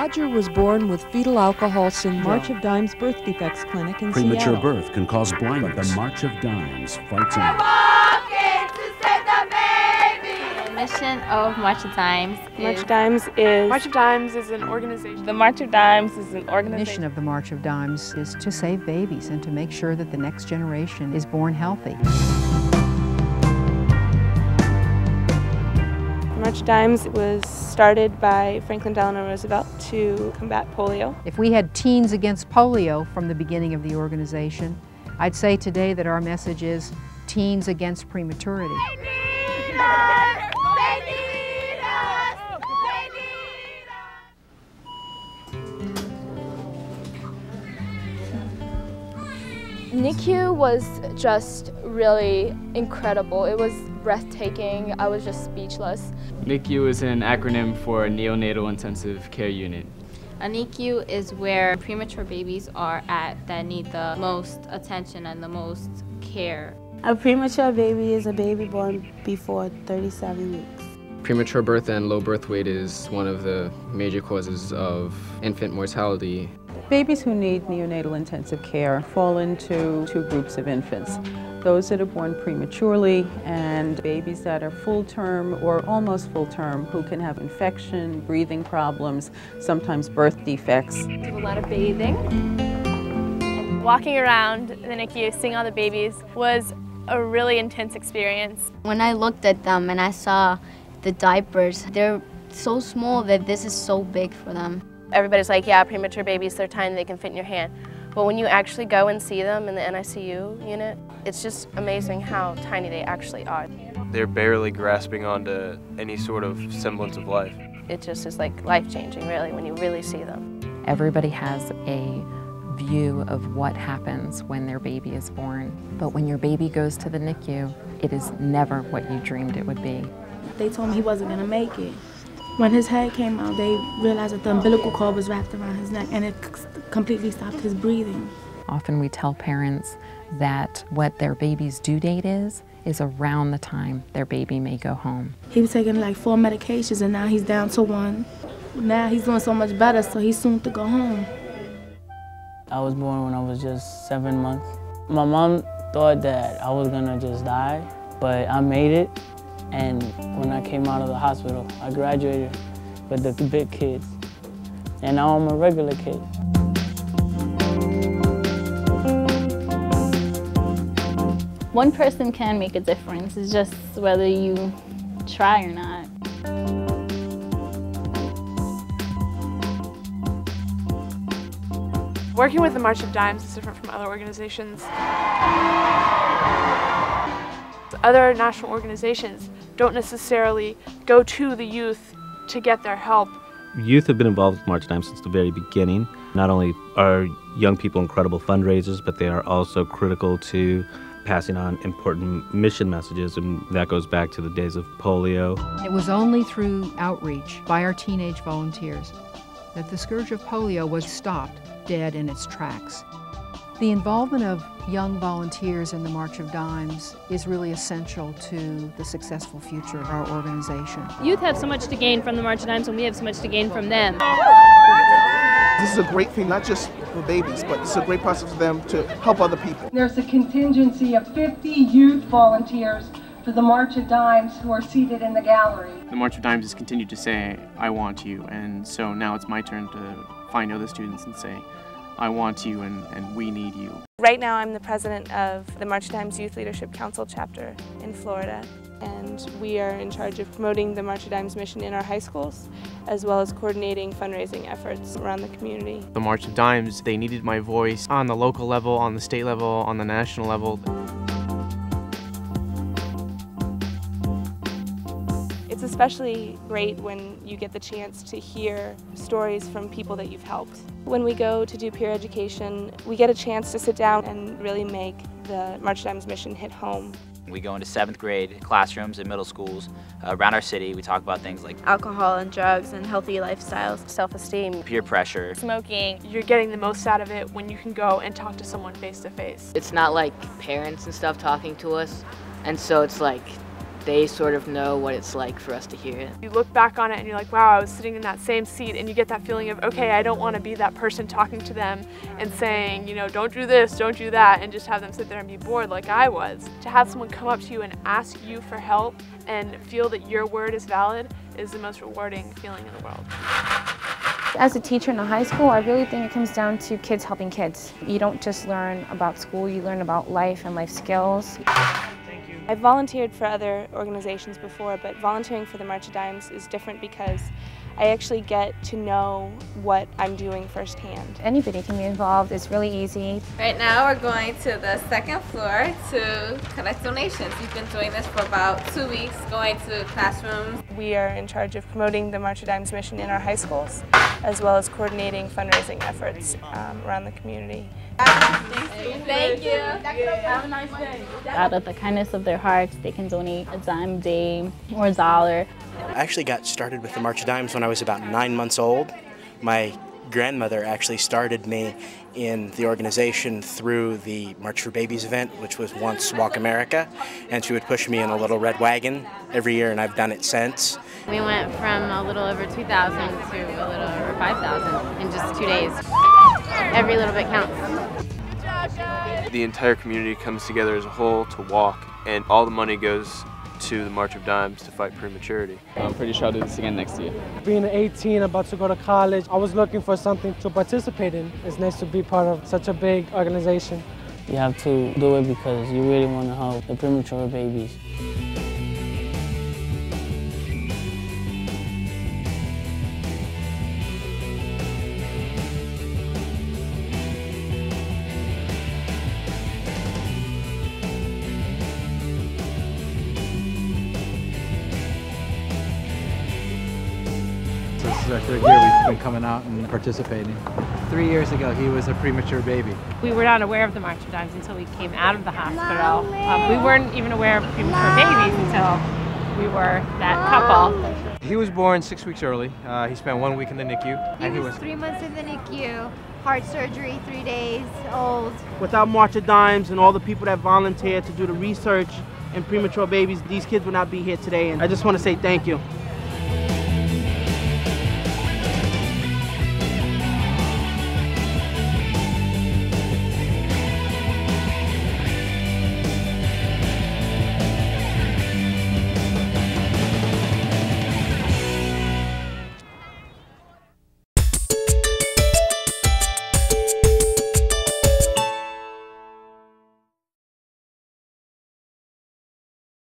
Roger was born with fetal alcohol syndrome. March of Dimes Birth Defects Clinic in Premature Seattle. birth can cause blindness. But the March of Dimes fights on. The mission of March of Dimes is an organization. The March of Dimes is an The organization. mission of the March of Dimes is to save babies and to make sure that the next generation is born healthy. March of Dimes was started by Franklin Delano Roosevelt to combat polio. If we had Teens Against Polio from the beginning of the organization, I'd say today that our message is Teens Against Prematurity. They need us! They need us! They need us! NICU was just really incredible. It was breathtaking. I was just speechless. NICU is an acronym for Neonatal Intensive Care Unit. A NICU is where premature babies are at that need the most attention and the most care. A premature baby is a baby born before 37 weeks. Premature birth and low birth weight is one of the major causes of infant mortality. Babies who need neonatal intensive care fall into two groups of infants. Those that are born prematurely and babies that are full-term or almost full-term who can have infection, breathing problems, sometimes birth defects. A lot of bathing. Walking around the NICU, seeing all the babies was a really intense experience. When I looked at them and I saw the diapers, they're so small that this is so big for them. Everybody's like, yeah, premature babies, they're tiny, they can fit in your hand. But when you actually go and see them in the NICU unit, it's just amazing how tiny they actually are. They're barely grasping onto any sort of semblance of life. It just is like life-changing, really, when you really see them. Everybody has a view of what happens when their baby is born. But when your baby goes to the NICU, it is never what you dreamed it would be. They told me he wasn't going to make it. When his head came out, they realized that the umbilical cord was wrapped around his neck and it completely stopped his breathing. Often we tell parents that what their baby's due date is around the time their baby may go home. He was taking like 4 medications and now he's down to 1. Now he's doing so much better, so he's soon to go home. I was born when I was just 7 months. My mom thought that I was gonna just die, but I made it. And when I came out of the hospital, I graduated with the big kids. And now I'm a regular kid. One person can make a difference. It's just whether you try or not. Working with the March of Dimes is different from other organizations. Other national organizations don't necessarily go to the youth to get their help. Youth have been involved with March of Dimes since the very beginning. Not only are young people incredible fundraisers, but they are also critical to passing on important mission messages, and that goes back to the days of polio. It was only through outreach by our teenage volunteers that the scourge of polio was stopped dead in its tracks. The involvement of young volunteers in the March of Dimes is really essential to the successful future of our organization. Youth have so much to gain from the March of Dimes, and we have so much to gain from them. This is a great thing, not just for babies, but it's a great process for them to help other people. There's a contingency of 50 youth volunteers for the March of Dimes who are seated in the gallery. The March of Dimes has continued to say, I want you, and so now it's my turn to find other students and say, I want you and we need you. Right now I'm the president of the March of Dimes Youth Leadership Council chapter in Florida, and we are in charge of promoting the March of Dimes mission in our high schools, as well as coordinating fundraising efforts around the community. The March of Dimes, they needed my voice on the local level, on the state level, on the national level. It's especially great when you get the chance to hear stories from people that you've helped. When we go to do peer education, we get a chance to sit down and really make the March of Dimes mission hit home. We go into 7th grade classrooms and middle schools around our city. We talk about things like alcohol and drugs and healthy lifestyles, self-esteem, peer pressure, smoking. You're getting the most out of it when you can go and talk to someone face to face. It's not like parents and stuff talking to us, and so it's like they sort of know what it's like for us to hear it. You look back on it and you're like, wow, I was sitting in that same seat, and you get that feeling of, okay, I don't want to be that person talking to them and saying, you know, don't do this, don't do that, and just have them sit there and be bored like I was. To have someone come up to you and ask you for help and feel that your word is valid is the most rewarding feeling in the world. As a teacher in a high school, I really think it comes down to kids helping kids. You don't just learn about school, you learn about life and life skills. I've volunteered for other organizations before, but volunteering for the March of Dimes is different because I actually get to know what I'm doing firsthand. Anybody can be involved. It's really easy. Right now we're going to the second floor to collect donations. We've been doing this for about 2 weeks, going to classrooms. We are in charge of promoting the March of Dimes mission in our high schools, as well as coordinating fundraising efforts around the community. Thank you. Have a nice day. Out of the kindness of their hearts, they can donate a dime a day or a dollar. I actually got started with the March of Dimes when I was about 9 months old. My grandmother actually started me in the organization through the March for Babies event, which was once Walk America, and she would push me in a little red wagon every year, and I've done it since. We went from a little over 2,000 to a little over 5,000 in just 2 days. Every little bit counts. The entire community comes together as a whole to walk, and all the money goes to the March of Dimes to fight prematurity. I'm pretty sure I'll do this again next year. Being 18, about to go to college, I was looking for something to participate in. It's nice to be part of such a big organization. You have to do it because you really want to help the premature babies. This is our third year we've been coming out and participating. 3 years ago, he was a premature baby. We were not aware of the March of Dimes until we came out of the hospital. We weren't even aware of premature babies until we were that couple. He was born 6 weeks early. He spent 1 week in the NICU. He was 3 months in the NICU, heart surgery, 3 days old. Without March of Dimes and all the people that volunteered to do the research in premature babies, these kids would not be here today, and I just want to say thank you.